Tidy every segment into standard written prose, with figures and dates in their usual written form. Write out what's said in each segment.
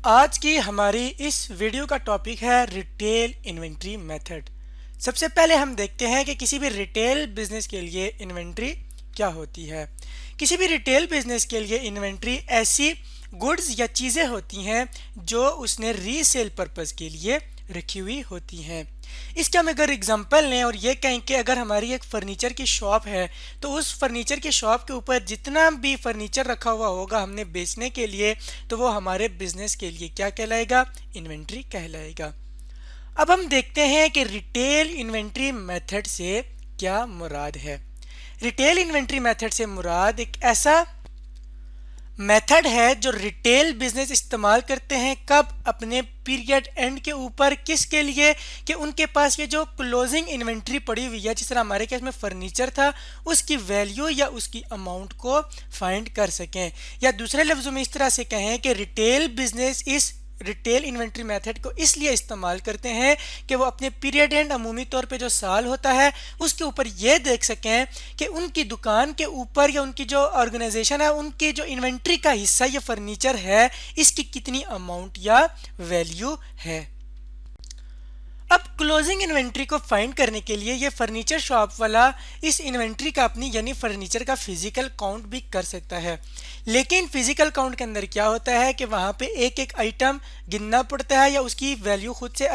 आज की हमारी इस वीडियो का टॉपिक है रिटेल इन्वेंट्री मेथड। सबसे पहले हम देखते हैं कि किसी भी रिटेल बिजनेस के लिए इन्वेंट्री क्या होती है। किसी भी रिटेल बिजनेस के लिए इन्वेंट्री ऐसी गुड्स या चीज़ें होती हैं जो उसने रीसेल पर्पस के लिए रखी हुई होती हैं। इसके हम अगर एग्जांपल लें और ये कहें कि अगर हमारी एक फर्नीचर की शॉप है तो उस फर्नीचर की शॉप के ऊपर जितना भी फर्नीचर रखा हुआ होगा हमने बेचने के लिए, तो वो हमारे बिजनेस के लिए क्या कहलाएगा? इन्वेंट्री कहलाएगा। अब हम देखते हैं कि रिटेल इन्वेंट्री मेथड से क्या मुराद है। रिटेल इन्वेंट्री मेथड से मुराद एक ऐसा मेथड है जो रिटेल बिजनेस इस्तेमाल करते हैं। कब? अपने पीरियड एंड के ऊपर। किसके लिए? कि उनके पास ये जो क्लोजिंग इन्वेंट्री पड़ी हुई है, जिस तरह हमारे केस में फर्नीचर था, उसकी वैल्यू या उसकी अमाउंट को फाइंड कर सकें। या दूसरे लफ्जों में इस तरह से कहें कि रिटेल बिजनेस इस रिटेल इन्वेंट्री मेथड को इसलिए इस्तेमाल करते हैं कि वो अपने पीरियड एंड अमूमी तौर पे जो साल होता है उसके ऊपर ये देख सकें कि उनकी दुकान के ऊपर या उनकी जो ऑर्गेनाइजेशन है, उनकी जो इन्वेंट्री का हिस्सा ये फर्नीचर है, इसकी कितनी अमाउंट या वैल्यू है। अब क्लोजिंग इन्वेंट्री को फाइंड करने के लिए ये फर्नीचर शॉप वाला इस इन्वेंट्री का अपनी यानी फर्नीचर का फिजिकल काउंट भी कर सकता है। लेकिन फिजिकल काउंट के अंदर क्या होता है कि वहाँ पे एक एक आइटम गिनना पड़ता है या उसकी वैल्यू खुद से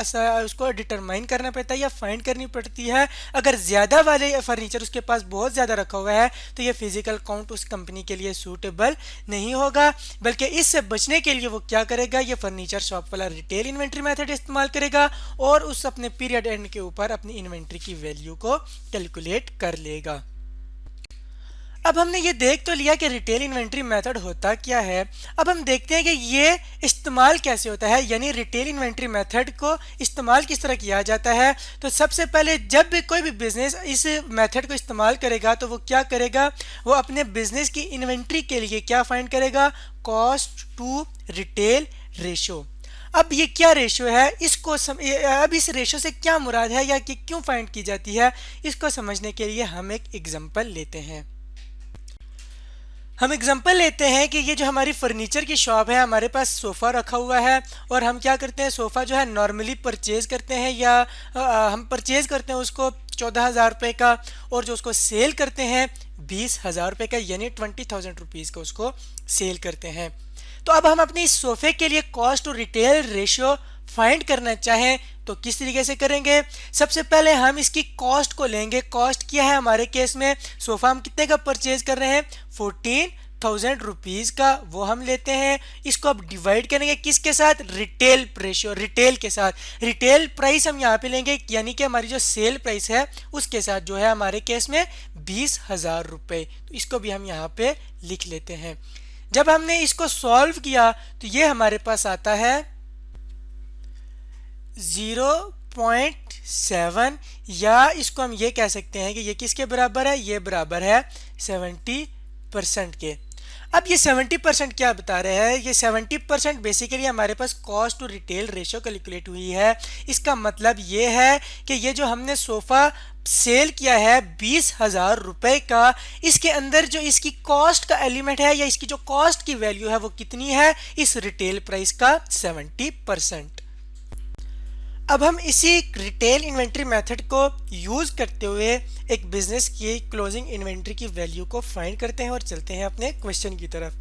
उसको डिटरमाइन करना पड़ता है या फाइंड करनी पड़ती है। अगर ज़्यादा वाले फर्नीचर उसके पास बहुत ज़्यादा रखा हुआ है तो ये फिजिकल काउंट उस कंपनी के लिए सूटेबल नहीं होगा। बल्कि इससे बचने के लिए वो क्या करेगा, ये फर्नीचर शॉप वाला रिटेल इन्वेंट्री मेथड इस्तेमाल करेगा और उस अपने पीरियड एंड के ऊपर अपनी इन्वेंट्री की वैल्यू को कैलकुलेट कर लेगा। अब हमने ये देख तो लिया कि रिटेल इन्वेंट्री मेथड होता क्या है। अब हम देखते हैं कि ये इस्तेमाल कैसे होता है, यानी रिटेल इन्वेंट्री मेथड को इस्तेमाल किस तरह किया जाता है। तो सबसे पहले जब भी कोई भी बिजनेस इस मेथड को इस्तेमाल करेगा तो वो क्या करेगा, वो अपने बिजनेस की इन्वेंट्री के लिए क्या फाइंड करेगा? Cost to retail ratio. अब ये क्या रेशो है, अब इस रेशो से क्या मुराद है या कि क्यों फाइंड की जाती है, इसको समझने के लिए हम एक एग्जांपल लेते हैं। हम एग्जांपल लेते हैं कि ये जो हमारी फर्नीचर की शॉप है, हमारे पास सोफ़ा रखा हुआ है और हम क्या करते हैं, सोफ़ा जो है नॉर्मली परचेज़ करते हैं या हम परचेज़ करते हैं उसको 14,000 रुपये का और जो उसको सेल करते हैं 20,000 रुपये का, यानी 20,000 रुपीज़ का उसको सेल करते हैं। तो अब हम अपने इस सोफ़े के लिए cost to retail ratio find करना चाहें तो किस तरीके से करेंगे? सबसे पहले हम इसकी कॉस्ट को लेंगे। कॉस्ट क्या है हमारे केस में? सोफ़ा हम कितने का परचेज कर रहे हैं? 14,000 रुपीज़ का, वो हम लेते हैं। इसको अब डिवाइड करेंगे किसके साथ? रिटेल रेशियो, रिटेल के साथ। रिटेल प्राइस हम यहाँ पे लेंगे यानी कि हमारी जो सेल प्राइस है उसके साथ, जो है हमारे केस में 20,000 रुपये। तो इसको भी हम यहाँ पे लिख लेते हैं। जब हमने इसको सॉल्व किया तो ये हमारे पास आता है 0.7, या इसको हम ये कह सकते हैं कि ये किसके बराबर है? ये बराबर है 70% के। अब ये 70% क्या बता रहे हैं? ये 70% बेसिकली हमारे पास cost to retail ratio calculate हुई है। इसका मतलब ये है कि ये जो हमने सोफ़ा सेल किया है 20,000 रुपये का, इसके अंदर जो इसकी कॉस्ट का एलिमेंट है या इसकी जो कॉस्ट की वैल्यू है वो कितनी है? इस रिटेल प्राइस का 70%। अब हम इसी रिटेल इन्वेंट्री मेथड को यूज़ करते हुए एक बिजनेस की क्लोजिंग इन्वेंट्री की वैल्यू को फाइंड करते हैं और चलते हैं अपने क्वेश्चन की तरफ।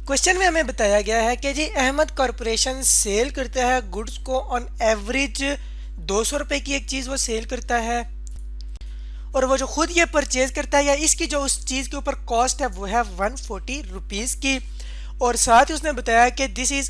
क्वेश्चन में हमें बताया गया है कि जी अहमद कॉरपोरेशन सेल करता है गुड्स को ऑन एवरेज 200 रुपये की एक चीज़ वो सेल करता है और वो जो खुद ये परचेज करता है या इसकी जो उस चीज़ के ऊपर कॉस्ट है वो है 140 रुपीज़ की। और साथ ही उसने बताया कि this is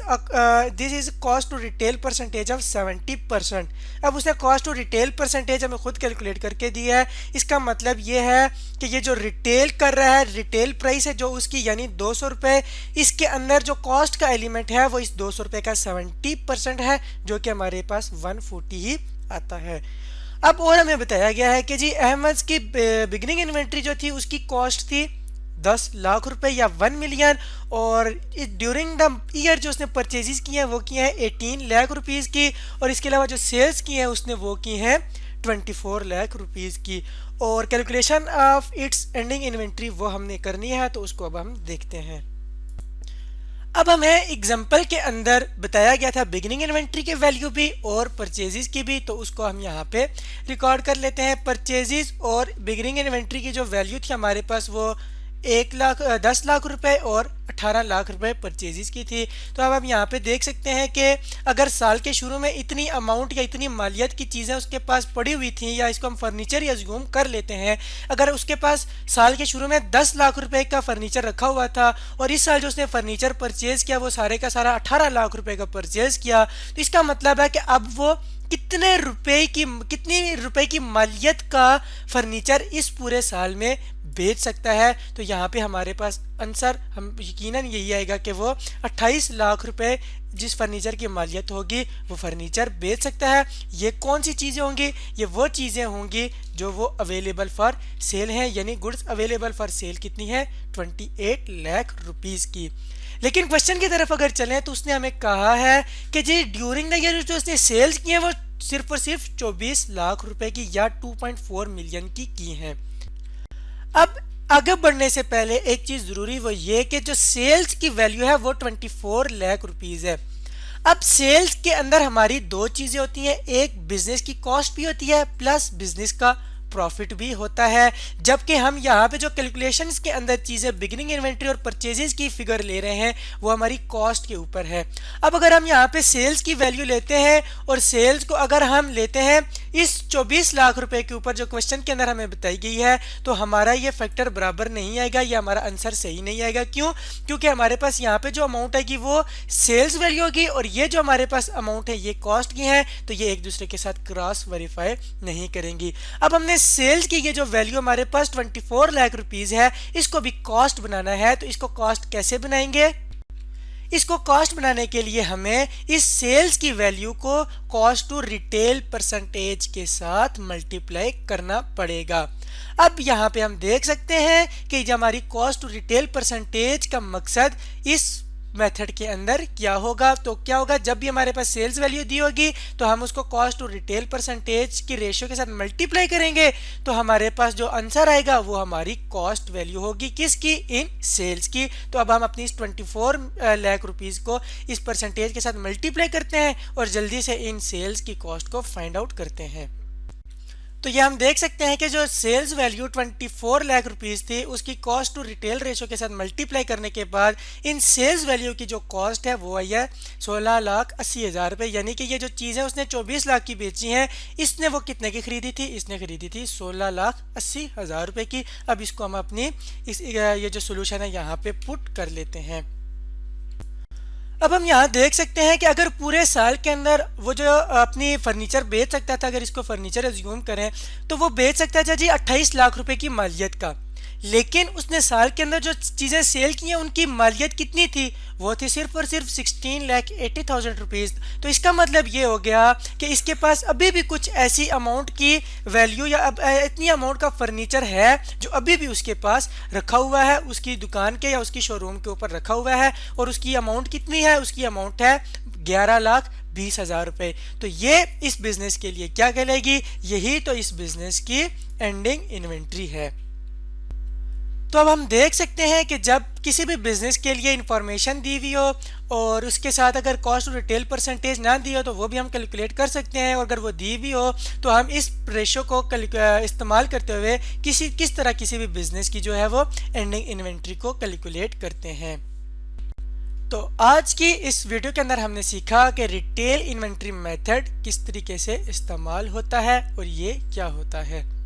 cost to retail percentage of 70%। अब उसने कॉस्ट टू रिटेल परसेंटेज हमें खुद कैलकुलेट करके दिया है। इसका मतलब ये है कि ये जो रिटेल कर रहा है, रिटेल प्राइस है जो उसकी यानी 200 रुपये, इसके अंदर जो कॉस्ट का एलिमेंट है वो इस 200 रुपये का 70% है, जो कि हमारे पास 140 ही आता है। अब और हमें बताया गया है कि जी अहमद की बिगनिंग इन्वेंट्री जो थी उसकी कॉस्ट थी 10 लाख रुपए या 1 मिलियन, और ड्यूरिंग द ईयर जो उसने परचेजेस किए हैं वो किए हैं 18 लाख रुपीज़ की, और इसके अलावा जो सेल्स किए हैं उसने वो की हैं 24 लाख रुपीज़ की। और calculation of its ending inventory वो हमने करनी है, तो उसको अब हम देखते हैं। अब हमें एग्जाम्पल के अंदर बताया गया था बिगिनिंग इन्वेंट्री के वैल्यू भी और परचेजेस की भी, तो उसको हम यहाँ पे रिकॉर्ड कर लेते हैं। परचेजेस और बिगिनिंग इन्वेंट्री की जो वैल्यू थी हमारे पास वो 10 लाख रुपए और 18 लाख रुपए परचेजेस की थी। तो अब हम यहाँ पे देख सकते हैं कि अगर साल के शुरू में इतनी अमाउंट या इतनी मालियत की चीज़ें उसके पास पड़ी हुई थी, या इसको हम फर्नीचर या अज्यूम कर लेते हैं, अगर उसके पास साल के शुरू में 10 लाख रुपए का फर्नीचर रखा हुआ था और इस साल जो उसने फर्नीचर परचेज किया वो सारे का सारा 18 लाख रुपए का परचेज किया, तो इसका मतलब है कि अब वो कितनी रुपए की मालियत का फर्नीचर इस पूरे साल में बेच सकता है। तो यहाँ पे हमारे पास आंसर हम यकीनन यही आएगा कि वो 28 लाख रुपए जिस फर्नीचर की मालियत होगी वो फर्नीचर बेच सकता है। ये कौन सी चीज़ें होंगी? ये वो चीज़ें होंगी जो वो अवेलेबल फॉर सेल हैं, यानी गुड्स अवेलेबल फॉर सेल कितनी है? 28 लाख रुपीज़ की। लेकिन क्वेश्चन की तरफ अगर चलें तो उसने हमें कहा है कि जी ड्यूरिंग द ईयर जो उसने सेल्स की है वो सिर्फ और सिर्फ 24 लाख रुपए की या 2.4 मिलियन की हैं। अब आगे बढ़ने से पहले एक चीज जरूरी वो ये कि जो सेल्स की वैल्यू है वो 24 लाख रुपीज है। अब सेल्स के अंदर हमारी दो चीजें होती हैं, एक बिजनेस की कॉस्ट भी होती है प्लस बिजनेस का प्रॉफिट भी होता है। जबकि हम यहाँ पे जो कैलकुलेशंस के अंदर चीज़ें बिगिनिंग इन्वेंट्री और परचेजेस की फिगर ले रहे हैं वो हमारी कॉस्ट के ऊपर है। अब अगर हम यहाँ पे सेल्स की वैल्यू लेते हैं और सेल्स को अगर हम लेते हैं इस 24 लाख रुपए के ऊपर जो क्वेश्चन के अंदर हमें बताई गई है, तो हमारा ये फैक्टर बराबर नहीं आएगा, ये हमारा आंसर सही नहीं आएगा। क्यों? क्योंकि हमारे पास यहाँ पे जो अमाउंट आएगी वो सेल्स वैल्यू होगी और ये जो हमारे पास अमाउंट है ये कॉस्ट की है, तो ये एक दूसरे के साथ क्रॉस वेरीफाई नहीं करेंगी। अब हमने सेल्स की ये जो वैल्यू हमारे पास 24 लाख रुपीज है, इसको भी कॉस्ट बनाना है, तो इसको कॉस्ट कैसे बनाएंगे? इसको कॉस्ट बनाने के लिए हमें इस सेल्स की वैल्यू को कॉस्ट टू रिटेल परसेंटेज के साथ मल्टीप्लाई करना पड़ेगा। अब यहाँ पे हम देख सकते हैं कि जो हमारी कॉस्ट टू रिटेल परसेंटेज का मकसद इस मेथड के अंदर क्या होगा, तो क्या होगा जब भी हमारे पास सेल्स वैल्यू दी होगी तो हम उसको कॉस्ट टू रिटेल परसेंटेज की रेशियो के साथ मल्टीप्लाई करेंगे, तो हमारे पास जो आंसर आएगा वो हमारी कॉस्ट वैल्यू होगी किसकी? इन सेल्स की। तो अब हम अपनी इस 24 लाख रुपीज को इस परसेंटेज के साथ मल्टीप्लाई करते हैं और जल्दी से इन सेल्स की कॉस्ट को फाइंड आउट करते हैं। तो ये हम देख सकते हैं कि जो सेल्स वैल्यू 24 लाख रुपीस थी उसकी कॉस्ट टू रिटेल रेशो के साथ मल्टीप्लाई करने के बाद इन सेल्स वैल्यू की जो कॉस्ट है वो आई है 16,80,000 रुपये। यानी कि ये जो चीज़ें उसने 24 लाख की बेची हैं, इसने वो कितने की खरीदी थी? इसने खरीदी थी 16,80,000 रुपये की। अब इसको हम अपनी ये जो सोल्यूशन है यहाँ पे पुट कर लेते हैं। अब हम यहाँ देख सकते हैं कि अगर पूरे साल के अंदर वो जो अपनी फर्नीचर बेच सकता था, अगर इसको फर्नीचर एज्यूम करें तो वो बेच सकता था जी 28 लाख रुपए की मालियत का। लेकिन उसने साल के अंदर जो चीज़ें सेल की हैं उनकी मालियत कितनी थी? वो थी सिर्फ और सिर्फ 16,80,000 रुपीज़। तो इसका मतलब ये हो गया कि इसके पास अभी भी कुछ ऐसी अमाउंट की वैल्यू या इतनी अमाउंट का फर्नीचर है जो अभी भी उसके पास रखा हुआ है, उसकी दुकान के या उसकी शोरूम के ऊपर रखा हुआ है। और उसकी अमाउंट कितनी है? उसकी अमाउंट है 11,20,000 रुपये। तो ये इस बिजनेस के लिए क्या कहलाएगी? यही तो इस बिजनेस की एंडिंग इन्वेंट्री है। तो अब हम देख सकते हैं कि जब किसी भी बिजनेस के लिए इंफॉर्मेशन दी हुई हो और उसके साथ अगर कॉस्ट टू रिटेल परसेंटेज ना दी हो तो वो भी हम कैलकुलेट कर सकते हैं, और अगर वो दी हुई हो तो हम इस रेशो को इस्तेमाल करते हुए किस तरह किसी भी बिजनेस की जो है वो एंडिंग इन्वेंट्री को कैलकुलेट करते हैं। तो आज की इस वीडियो के अंदर हमने सीखा कि रिटेल इन्वेंट्री मेथड किस तरीके से इस्तेमाल होता है और ये क्या होता है।